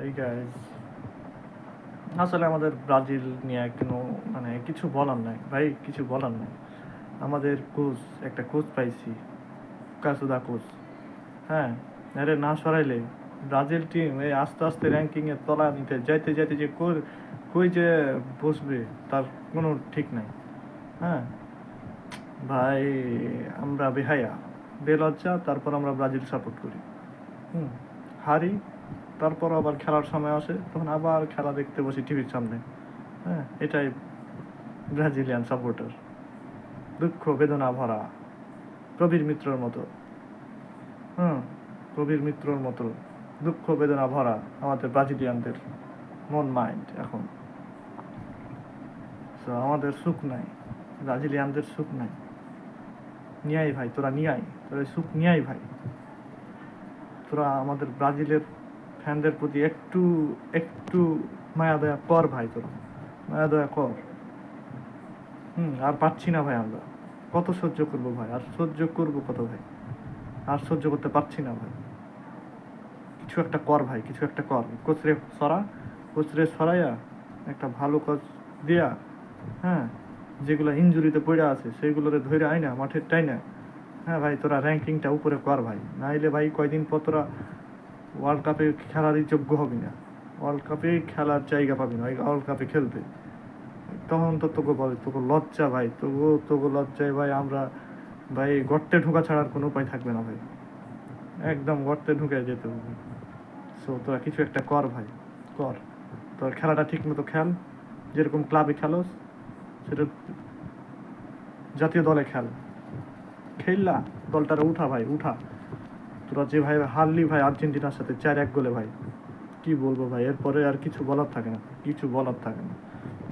এই গাইস, আসলে আমাদের ব্রাজিল নিয়ে কোনো মানে কিছু বলার নাই ভাই, কিছু বলার নাই। আমাদের কোচ, একটা কোচ পাইছি, কাসুদা কোচ। হ্যাঁ, আরে না সরাইলে ব্রাজিল টিম এই আস্তে আস্তে র্যাঙ্কিংয়ের তলা নিতে যাইতে যাইতে যে কই যে বসবে তার কোনো ঠিক নাই। হ্যাঁ ভাই, আমরা বেহায়া, বেলজ্জা, তারপর আমরা ব্রাজিল সাপোর্ট করি। হুম, হারি, তারপর আবার খেলার সময় আসে তখন আবার খেলা দেখতে বসি টিভির সামনে। হ্যাঁ, এটাই ব্রাজিলিয়ান সাপোর্টার, দুঃখ বেদনা ভরা, প্রবীর মিত্রর মতো। হুম, প্রবীর মিত্রর মতো দুঃখ বেদনা ভরা আমাদের ব্রাজিলিয়ানদের মন মাইন্ড এখন। তো আমাদের সুখ নাই, ব্রাজিলিয়ানদের সুখ নাই। নিয়াই ভাই, তোরা নিয়াই, তোরা সুখ নিয়াই ভাই। তোরা আমাদের ব্রাজিলের ফ্যানদের প্রতি একটু একটু মায়া দয়া কর ভাই, তোরা মায়া দয়া কর। আর পাচ্ছি না ভাই, আমরা কত সহ্য করবো ভাই, আর সহ্য করবো কত ভাই, আর সহ্য করতে পারছি না ভাই। কিছু একটা কর ভাই, কিছু একটা কর, কোচরে সরা, কোচরে সরাইয়া একটা ভালো কোচ দিয়া। হ্যাঁ, যেগুলো ইঞ্জুরিতে পড়ে আছে সেইগুলোরে ধরে আয় না, মাঠের টাই না। হ্যাঁ ভাই, তোরা র্যাঙ্কিংটা উপরে কর ভাই, নাইলে ভাই কয়দিন পর তোরা ওয়ার্ল্ড কাপে খেলারই যোগ্য হবি না, ওয়ার্ল্ড কাপে খেলার জায়গা পাবি না, ওয়ার্ল্ড কাপে খেলতে। তখন তো তোকে বলে তোকে লজ্জা ভাই, তোকে লজ্জায় ভাই আমরা ভাই গর্তে ঢোকা ছাড়ার কোনো উপায় থাকবে না ভাই, একদম গর্তে ঢুকে যেতে হবে। সো তোরা কিছু একটা কর ভাই, কর। তোর খেলাটা ঠিক মতো খেল, যেরকম ক্লাবে খেলোস সেটা জাতীয় দলে খেল, খেললা দলটারে উঠা ভাই, উঠা। তোরা যে ভাই হারলি ভাই আর্জেন্টিনার সাথে 4-1 গোলে ভাই, কি বলবো ভাই, এরপরে আর কিছু বলার থাকে না, কিছু বলার থাকে না।